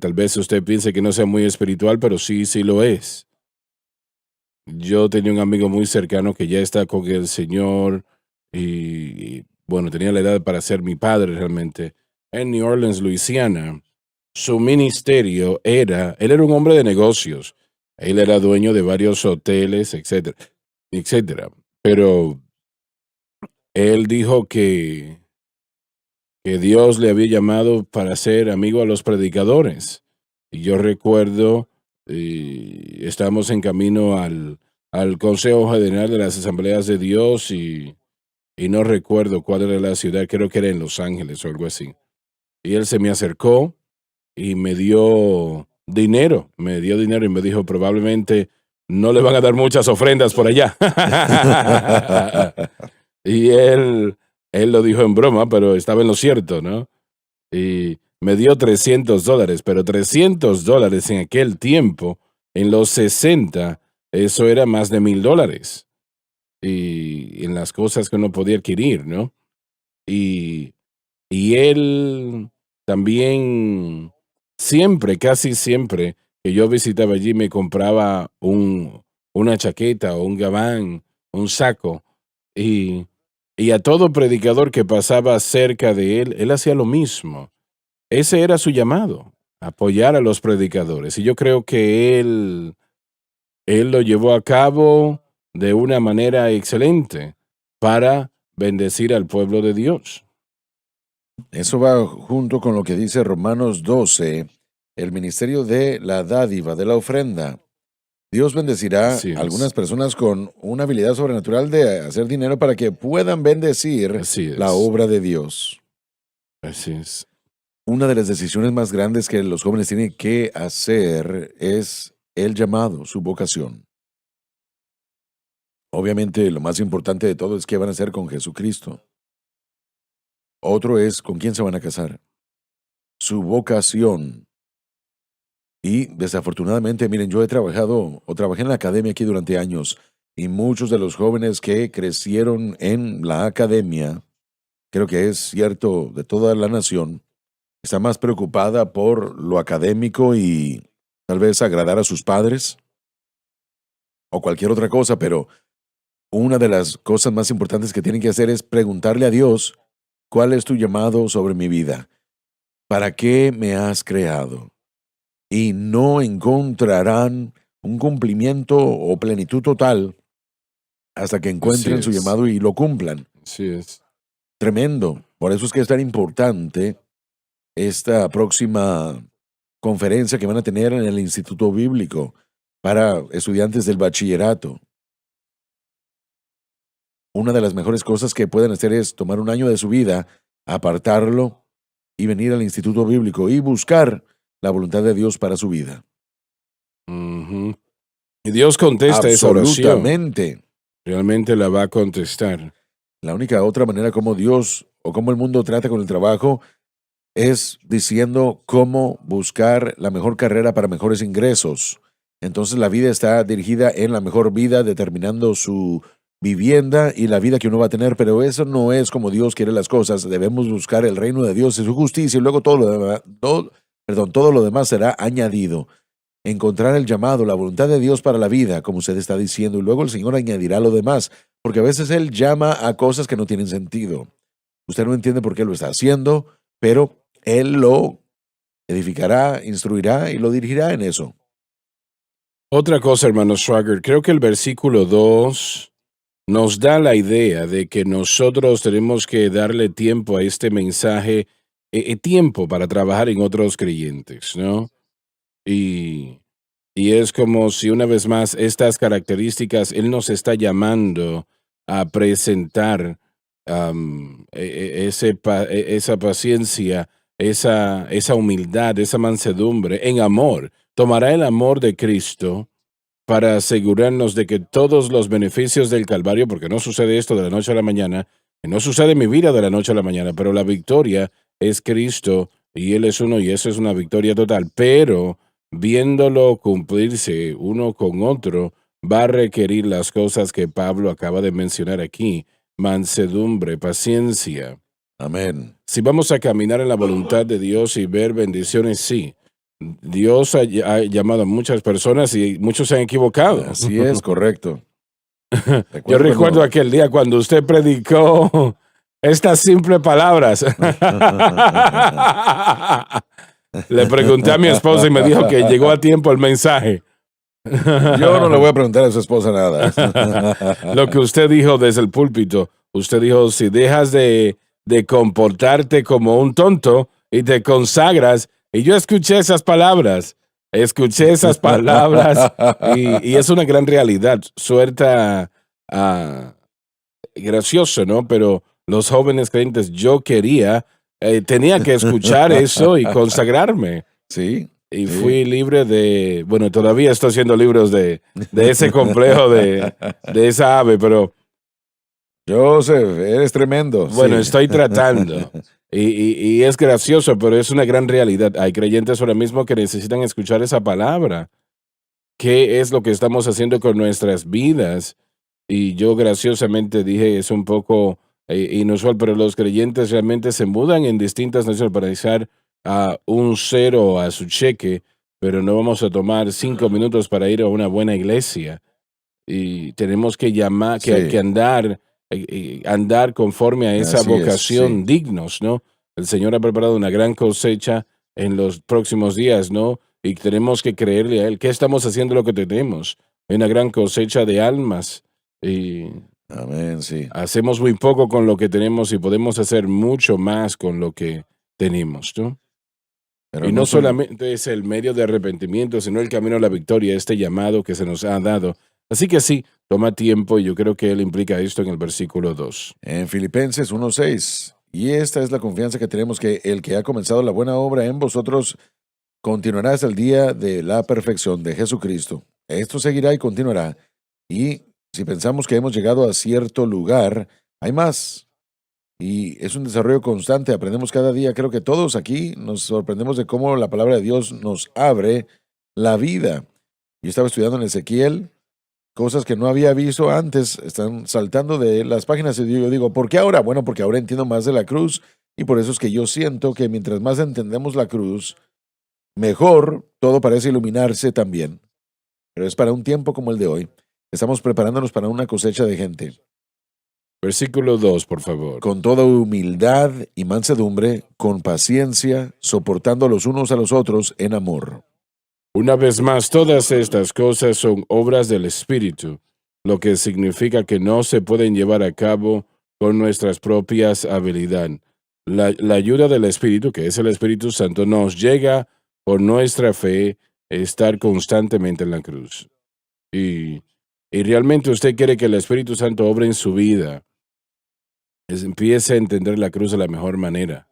tal vez usted piense que no sea muy espiritual, pero sí lo es. Yo tenía un amigo muy cercano que ya está con el Señor bueno, tenía la edad para ser mi padre realmente. En New Orleans, Luisiana, su ministerio él era un hombre de negocios. Él era dueño de varios hoteles, etcétera, etcétera. Pero él dijo que Dios le había llamado para ser amigo a los predicadores. Y yo recuerdo, estábamos en camino al Consejo General de las Asambleas de Dios y no recuerdo cuál era la ciudad, creo que era en Los Ángeles o algo así. Y él se me acercó y me dio dinero y me dijo, probablemente no le van a dar muchas ofrendas por allá. Y él lo dijo en broma, pero estaba en lo cierto, ¿no? Y me dio $300, pero $300 en aquel tiempo, en los 60, eso era más de $1,000. Y en las cosas que uno podía adquirir, ¿no? Y él también casi siempre que yo visitaba allí me compraba una chaqueta o un gabán, un saco, y a todo predicador que pasaba cerca de él hacía lo mismo. Ese era su llamado, apoyar a los predicadores. Y yo creo que él lo llevó a cabo de una manera excelente para bendecir al pueblo de Dios. Eso va junto con lo que dice Romanos 12, el ministerio de la dádiva, de la ofrenda. Dios bendecirá Así es. a algunas personas con una habilidad sobrenatural de hacer dinero para que puedan bendecir Así es. la obra de Dios. Así es. Una de las decisiones más grandes que los jóvenes tienen que hacer es el llamado, su vocación. Obviamente, lo más importante de todo es qué van a hacer con Jesucristo. Otro es con quién se van a casar. Su vocación. Y desafortunadamente, miren, yo trabajé en la academia aquí durante años, y muchos de los jóvenes que crecieron en la academia, creo que es cierto de toda la nación, está más preocupada por lo académico y tal vez agradar a sus padres o cualquier otra cosa, pero una de las cosas más importantes que tienen que hacer es preguntarle a Dios, ¿cuál es tu llamado sobre mi vida? ¿Para qué me has creado? Y no encontrarán un cumplimiento o plenitud total hasta que encuentren su es. llamado y lo cumplan. Así es. Tremendo. Por eso es que es tan importante esta próxima conferencia que van a tener en el Instituto Bíblico para estudiantes del bachillerato. Una de las mejores cosas que pueden hacer es tomar un año de su vida, apartarlo y venir al Instituto Bíblico y buscar la voluntad de Dios para su vida. Ujú. Y Dios contesta esa oración. Absolutamente. Realmente la va a contestar. La única otra manera como Dios o como el mundo trata con el trabajo es diciendo cómo buscar la mejor carrera para mejores ingresos. Entonces la vida está dirigida en la mejor vida, determinando su vivienda y la vida que uno va a tener, pero eso no es como Dios quiere las cosas. Debemos buscar el reino de Dios y su justicia, y luego todo lo demás será añadido. Encontrar el llamado, la voluntad de Dios para la vida, como usted está diciendo, y luego el Señor añadirá lo demás, porque a veces Él llama a cosas que no tienen sentido. Usted no entiende por qué lo está haciendo, pero Él lo edificará, instruirá y lo dirigirá en eso. Otra cosa, hermano Schwager, creo que el versículo 2 nos da la idea de que nosotros tenemos que darle tiempo a este mensaje, tiempo para trabajar en otros creyentes, ¿no? Y, y es como si una vez más estas características, Él nos está llamando a presentar esa paciencia, esa humildad, esa mansedumbre en amor. Tomará el amor de Cristo para asegurarnos de que todos los beneficios del Calvario, porque no sucede esto de la noche a la mañana, y no sucede en mi vida de la noche a la mañana, pero la victoria es Cristo y Él es uno y eso es una victoria total. Pero viéndolo cumplirse uno con otro, va a requerir las cosas que Pablo acaba de mencionar aquí: mansedumbre, paciencia. Amén. Si vamos a caminar en la voluntad de Dios y ver bendiciones, sí. Dios ha llamado a muchas personas y muchos se han equivocado. Así es, correcto. Yo recuerdo aquel día cuando usted predicó estas simples palabras. Le pregunté a mi esposa y me dijo que llegó a tiempo el mensaje. Yo no le voy a preguntar a su esposa nada. Lo que usted dijo desde el púlpito, usted dijo: si dejas de comportarte como un tonto y te consagras. Y yo escuché esas palabras y es una gran realidad. Suelta gracioso, ¿no? Pero los jóvenes creyentes, yo tenía que escuchar eso y consagrarme. Sí. Y fui libre bueno, todavía estoy haciendo libros de ese complejo de esa ave, pero... Joseph, eres tremendo. Bueno, sí. Estoy tratando. Y es gracioso, pero es una gran realidad. Hay creyentes ahora mismo que necesitan escuchar esa palabra. ¿Qué es lo que estamos haciendo con nuestras vidas? Y yo graciosamente dije, es un poco inusual, pero los creyentes realmente se mudan en distintas naciones para dejar un cero a su cheque, pero no vamos a tomar 5 minutos para ir a una buena iglesia. Y tenemos que que andar conforme a esa Así vocación, sí. dignos, ¿no? El Señor ha preparado una gran cosecha en los próximos días, ¿no? Y tenemos que creerle a Él. ¿Qué estamos haciendo lo que tenemos? Hay una gran cosecha de almas y Amén, sí. hacemos muy poco con lo que tenemos y podemos hacer mucho más con lo que tenemos, ¿no? Pero Y no solamente es el medio de arrepentimiento, sino el camino a la victoria, este llamado que se nos ha dado. Así que sí, toma tiempo y yo creo que Él implica esto en el versículo 2. En Filipenses 1:6. Y esta es la confianza que tenemos, que el que ha comenzado la buena obra en vosotros continuará hasta el día de la perfección de Jesucristo. Esto seguirá y continuará. Y si pensamos que hemos llegado a cierto lugar, hay más. Y es un desarrollo constante, aprendemos cada día. Creo que todos aquí nos sorprendemos de cómo la palabra de Dios nos abre la vida. Yo estaba estudiando en Ezequiel, cosas que no había visto antes, están saltando de las páginas y yo digo, ¿por qué ahora? Bueno, porque ahora entiendo más de la cruz y por eso es que yo siento que mientras más entendemos la cruz, mejor todo parece iluminarse también. Pero es para un tiempo como el de hoy. Estamos preparándonos para una cosecha de gente. Versículo 2, por favor. Con toda humildad y mansedumbre, con paciencia, soportando los unos a los otros en amor. Una vez más, todas estas cosas son obras del Espíritu, lo que significa que no se pueden llevar a cabo con nuestras propias habilidades. La ayuda del Espíritu, que es el Espíritu Santo, nos llega por nuestra fe estar constantemente en la cruz. Y realmente usted quiere que el Espíritu Santo obre en su vida. Empiece a entender la cruz de la mejor manera.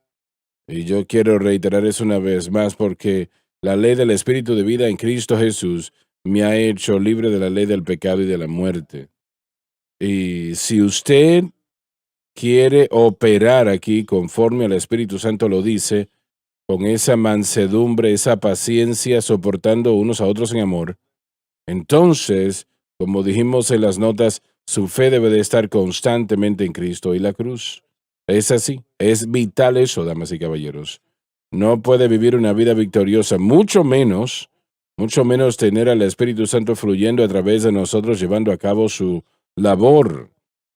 Y yo quiero reiterar eso una vez más porque la ley del Espíritu de vida en Cristo Jesús me ha hecho libre de la ley del pecado y de la muerte. Y si usted quiere operar aquí conforme al Espíritu Santo lo dice, con esa mansedumbre, esa paciencia, soportando unos a otros en amor, entonces, como dijimos en las notas, su fe debe de estar constantemente en Cristo y la cruz. Es así, es vital eso, damas y caballeros. No puede vivir una vida victoriosa, mucho menos tener al Espíritu Santo fluyendo a través de nosotros, llevando a cabo su labor.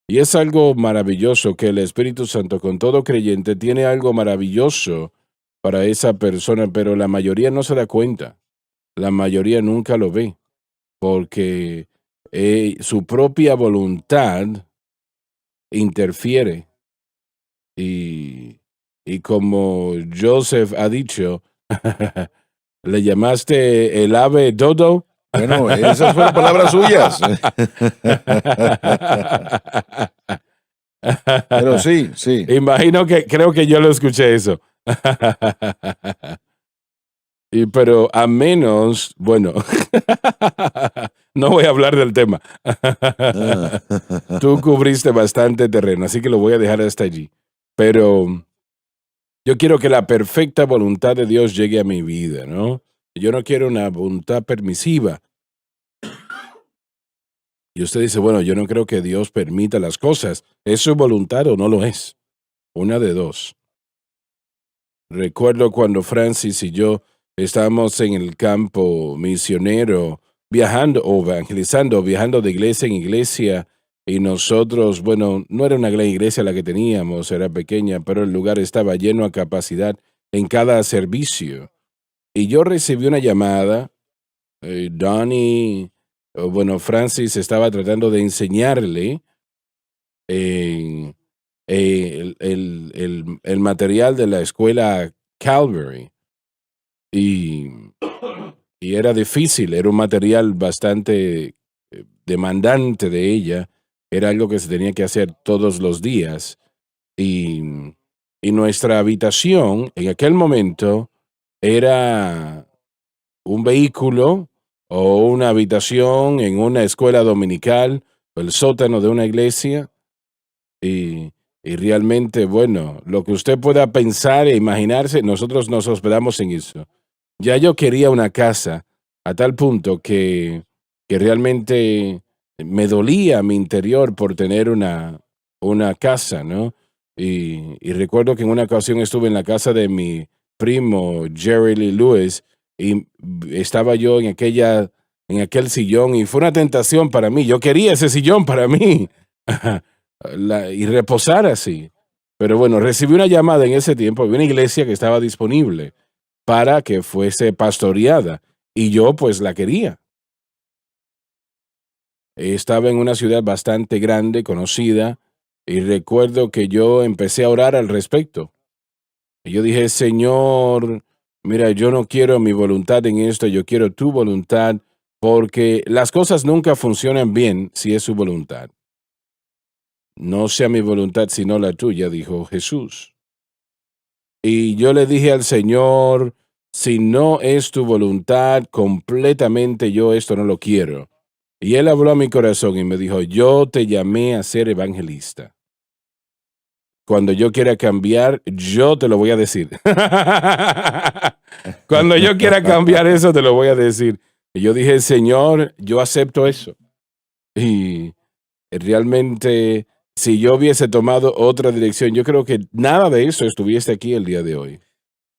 Y es algo maravilloso que el Espíritu Santo, con todo creyente, tiene algo maravilloso para esa persona, pero la mayoría no se da cuenta. La mayoría nunca lo ve, porque su propia voluntad interfiere. Y como Joseph ha dicho, ¿le llamaste el ave dodo? Bueno, esas fueron palabras suyas. Pero sí, sí. Creo que yo lo escuché eso. Pero a menos, bueno, no voy a hablar del tema. Tú cubriste bastante terreno, así que lo voy a dejar hasta allí. Pero yo quiero que la perfecta voluntad de Dios llegue a mi vida, ¿no? Yo no quiero una voluntad permisiva. Y usted dice, bueno, yo no creo que Dios permita las cosas. ¿Es su voluntad o no lo es? Una de dos. Recuerdo cuando Francis y yo estábamos en el campo misionero, viajando o evangelizando, viajando de iglesia en iglesia, y nosotros, bueno, no era una gran iglesia la que teníamos, era pequeña, pero el lugar estaba lleno a capacidad en cada servicio. Y yo recibí una llamada, Francis estaba tratando de enseñarle el material de la escuela Calvary. Y era difícil, era un material bastante demandante de ella, era algo que se tenía que hacer todos los días. Y nuestra habitación en aquel momento era un vehículo o una habitación en una escuela dominical o el sótano de una iglesia. Y realmente, bueno, lo que usted pueda pensar e imaginarse, nosotros nos hospedamos en eso. Ya yo quería una casa a tal punto que realmente me dolía mi interior por tener una casa, ¿no? Y recuerdo que en una ocasión estuve en la casa de mi primo Jerry Lee Lewis y estaba yo en aquel sillón y fue una tentación para mí. Yo quería ese sillón para mí y reposar así. Pero bueno, recibí una llamada en ese tiempo de una iglesia que estaba disponible para que fuese pastoreada y yo pues la quería. Estaba en una ciudad bastante grande, conocida, y recuerdo que yo empecé a orar al respecto. Y yo dije, Señor, mira, yo no quiero mi voluntad en esto, yo quiero tu voluntad, porque las cosas nunca funcionan bien si es su voluntad. No sea mi voluntad sino la tuya, dijo Jesús. Y yo le dije al Señor, si no es tu voluntad completamente, yo esto no lo quiero. Y él habló a mi corazón y me dijo, yo te llamé a ser evangelista. Cuando yo quiera cambiar, yo te lo voy a decir. Cuando yo quiera cambiar eso, te lo voy a decir. Y yo dije, Señor, yo acepto eso. Y realmente, si yo hubiese tomado otra dirección, yo creo que nada de eso estuviese aquí el día de hoy.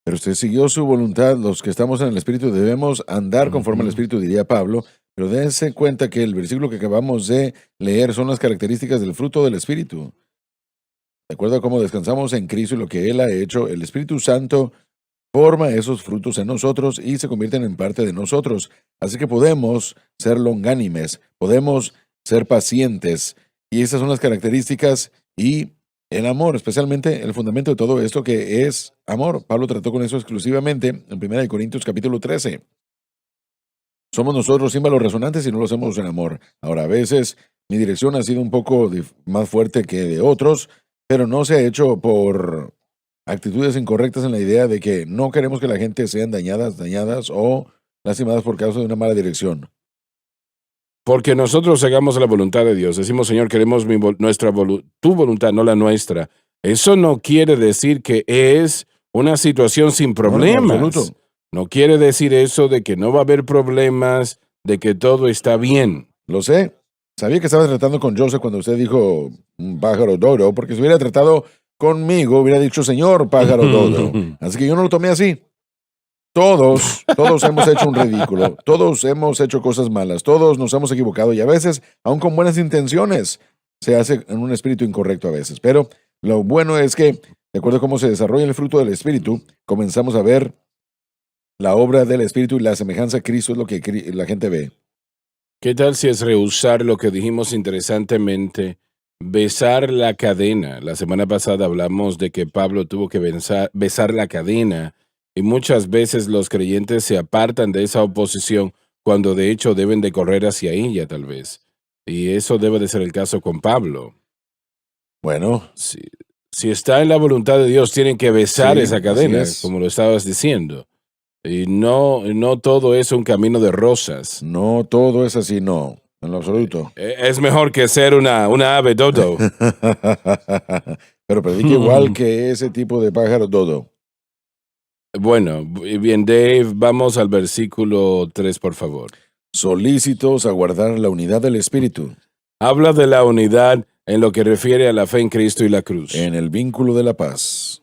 Pero usted siguió su voluntad. Los que estamos en el Espíritu debemos andar conforme al Espíritu, diría Pablo. Pero dense cuenta que el versículo que acabamos de leer son las características del fruto del Espíritu. De acuerdo a cómo descansamos en Cristo y lo que Él ha hecho, el Espíritu Santo forma esos frutos en nosotros y se convierten en parte de nosotros. Así que podemos ser longánimes, podemos ser pacientes. Y esas son las características y el amor, especialmente el fundamento de todo esto que es amor. Pablo trató con eso exclusivamente en 1 Corintios capítulo 13. Somos nosotros símbolos resonantes y no lo hacemos en amor. Ahora, a veces mi dirección ha sido un poco más fuerte que de otros, pero no se ha hecho por actitudes incorrectas en la idea de que no queremos que la gente sean dañadas o lastimadas por causa de una mala dirección. Porque nosotros hagamos la voluntad de Dios. Decimos, Señor, queremos tu voluntad, no la nuestra. Eso no quiere decir que es una situación sin problemas. No, no quiere decir eso de que no va a haber problemas, de que todo está bien. Lo sé. Sabía que estaba tratando con Joseph cuando usted dijo un pájaro dodo, porque si hubiera tratado conmigo, hubiera dicho, Señor, pájaro dodo. Así que yo no lo tomé así. Todos hemos hecho un ridículo, todos hemos hecho cosas malas, todos nos hemos equivocado y a veces, aun con buenas intenciones, se hace en un espíritu incorrecto a veces. Pero lo bueno es que de acuerdo a cómo se desarrolla el fruto del Espíritu, comenzamos a ver la obra del Espíritu y la semejanza a Cristo es lo que la gente ve. ¿Qué tal si es rehusar lo que dijimos interesantemente? Besar la cadena. La semana pasada hablamos de que Pablo tuvo que besar la cadena y muchas veces los creyentes se apartan de esa oposición cuando de hecho deben de correr hacia ella tal vez. Y eso debe de ser el caso con Pablo. Bueno, Si está en la voluntad de Dios, tienen que besar sí, esa cadena, así es. como lo estabas diciendo. Y no todo es un camino de rosas. No todo es así, no, en lo absoluto. Es mejor que ser una ave dodo. Pero predica igual que ese tipo de pájaro dodo. Bueno, bien, Dave, vamos al versículo 3, por favor. Solícitos a guardar la unidad del Espíritu Habla de la unidad en lo que refiere a la fe en Cristo y la cruz. en el vínculo de la paz.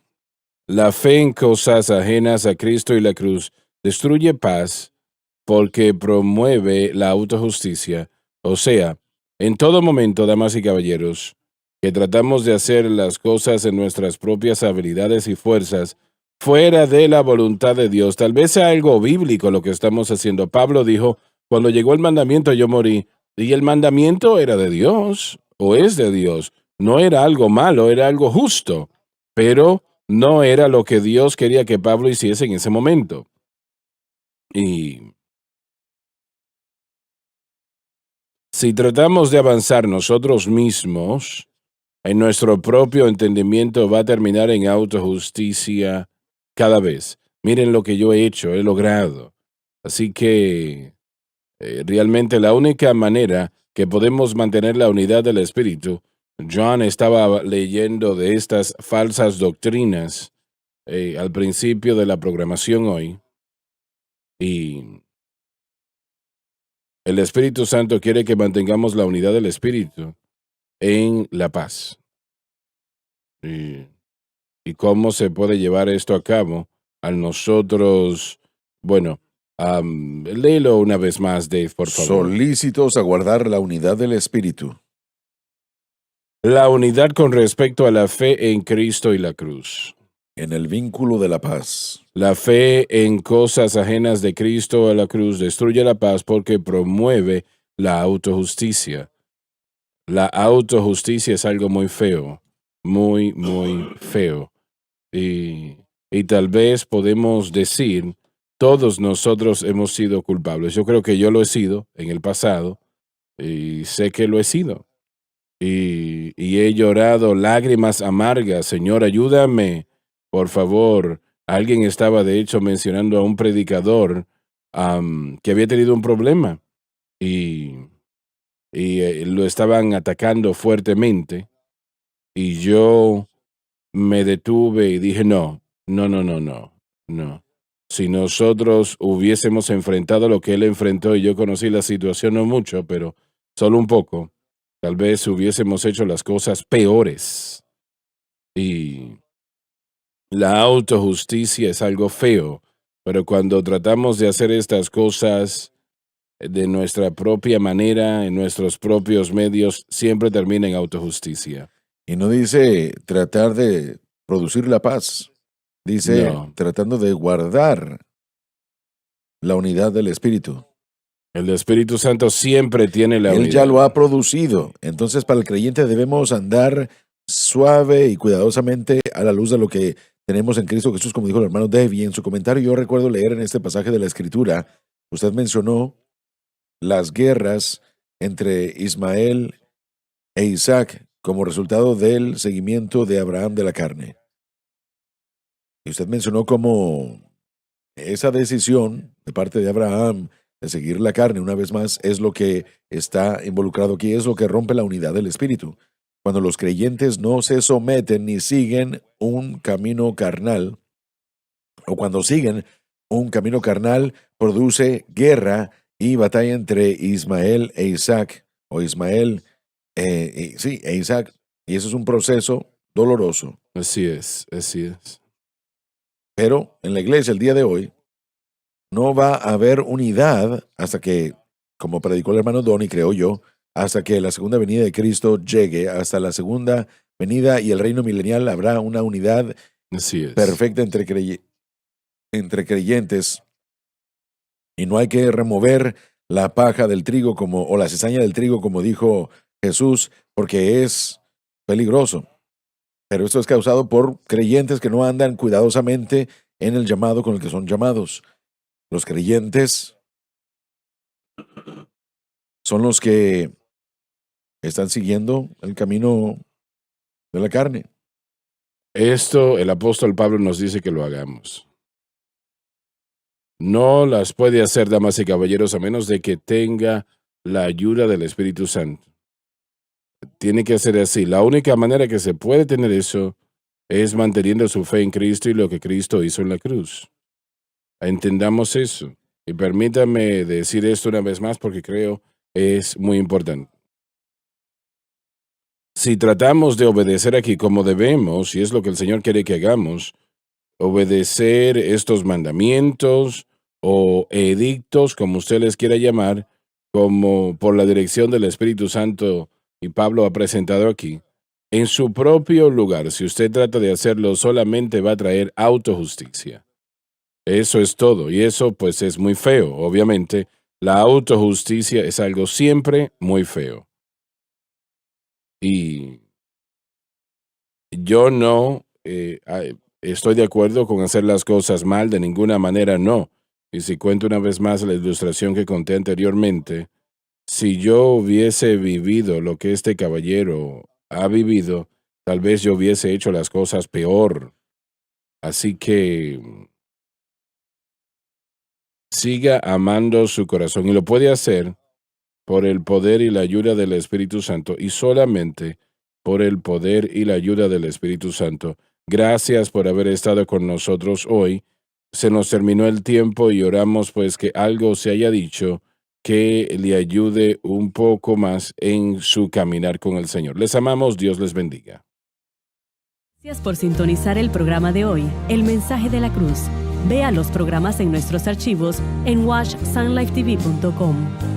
La fe en cosas ajenas a Cristo y la cruz destruye paz porque promueve la autojusticia. O sea, en todo momento, damas y caballeros, que tratamos de hacer las cosas en nuestras propias habilidades y fuerzas, fuera de la voluntad de Dios, tal vez sea algo bíblico lo que estamos haciendo. Pablo dijo, cuando llegó el mandamiento yo morí, y el mandamiento era de Dios, o es de Dios. No era algo malo, era algo justo, pero no era lo que Dios quería que Pablo hiciese en ese momento. Y si tratamos de avanzar nosotros mismos, en nuestro propio entendimiento va a terminar en autojusticia cada vez. Miren lo que yo he hecho, he logrado. Así que realmente la única manera que podemos mantener la unidad del Espíritu, John estaba leyendo de estas falsas doctrinas al principio de la programación hoy, y el Espíritu Santo quiere que mantengamos la unidad del Espíritu en la paz. ¿Y cómo se puede llevar esto a cabo? Al nosotros, bueno, léelo una vez más, Dave, por favor. Solícitos a guardar la unidad del Espíritu. La unidad con respecto a la fe en Cristo y la cruz. En el vínculo de la paz. La fe en cosas ajenas de Cristo a la cruz destruye la paz porque promueve la autojusticia. La autojusticia es algo muy feo, muy, muy feo. Y tal vez podemos decir, todos nosotros hemos sido culpables. Yo creo que yo lo he sido en el pasado y sé que lo he sido. Y he llorado lágrimas amargas. Señor, ayúdame, por favor. Alguien estaba de hecho mencionando a un predicador que había tenido un problema y lo estaban atacando fuertemente. Y yo me detuve y dije, no. Si nosotros hubiésemos enfrentado lo que él enfrentó, y yo conocí la situación no mucho, pero solo un poco, tal vez hubiésemos hecho las cosas peores. Y la autojusticia es algo feo, pero cuando tratamos de hacer estas cosas de nuestra propia manera, en nuestros propios medios, siempre termina en autojusticia. Y no dice tratar de producir la paz. Dice No. tratando de guardar la unidad del Espíritu. El Espíritu Santo siempre tiene la Él unidad. ya lo ha producido. Entonces, para el creyente debemos andar suave y cuidadosamente a la luz de lo que tenemos en Cristo Jesús, como dijo el hermano Dave. Y en su comentario yo recuerdo leer en este pasaje de la Escritura, usted mencionó las guerras entre Ismael e Isaac como resultado del seguimiento de Abraham de la carne. Y usted mencionó cómo esa decisión de parte de Abraham de seguir la carne, una vez más, es lo que está involucrado aquí, es lo que rompe la unidad del Espíritu. Cuando los creyentes no se someten ni siguen un camino carnal, o cuando siguen un camino carnal, produce guerra y batalla entre Ismael e Isaac, o Ismael e Isaac, y eso es un proceso doloroso. Así es. Pero en la iglesia el día de hoy no va a haber unidad hasta que, como predicó el hermano Donnie, creo yo, hasta que la segunda venida de Cristo llegue, hasta la segunda venida y el reino milenial habrá una unidad Así es. perfecta entre creyentes y no hay que remover la paja del trigo o la cizaña del trigo, como dijo Jesús, porque es peligroso. Pero esto es causado por creyentes que no andan cuidadosamente en el llamado con el que son llamados. Los creyentes son los que están siguiendo el camino de la carne. Esto el apóstol Pablo nos dice que lo hagamos. No las puede hacer, damas y caballeros, a menos de que tenga la ayuda del Espíritu Santo. Tiene que ser así. La única manera que se puede tener eso es manteniendo su fe en Cristo y lo que Cristo hizo en la cruz. Entendamos eso. Y permítame decir esto una vez más porque creo es muy importante. Si tratamos de obedecer aquí como debemos, y es lo que el Señor quiere que hagamos, obedecer estos mandamientos o edictos, como usted les quiera llamar, como por la dirección del Espíritu Santo y Pablo ha presentado aquí, en su propio lugar, si usted trata de hacerlo, solamente va a traer autojusticia. Eso es todo, y eso pues es muy feo. Obviamente, la autojusticia es algo siempre muy feo. Y yo no estoy de acuerdo con hacer las cosas mal, de ninguna manera no. Y si cuento una vez más la ilustración que conté anteriormente, si yo hubiese vivido lo que este caballero ha vivido, tal vez yo hubiese hecho las cosas peor. Así que siga amando su corazón y lo puede hacer por el poder y la ayuda del Espíritu Santo y solamente por el poder y la ayuda del Espíritu Santo. Gracias por haber estado con nosotros hoy. Se nos terminó el tiempo y oramos pues que algo se haya dicho que le ayude un poco más en su caminar con el Señor. Les amamos, Dios les bendiga. Gracias por sintonizar el programa de hoy, El Mensaje de la Cruz. Vea los programas en nuestros archivos en watchsunlifetv.com.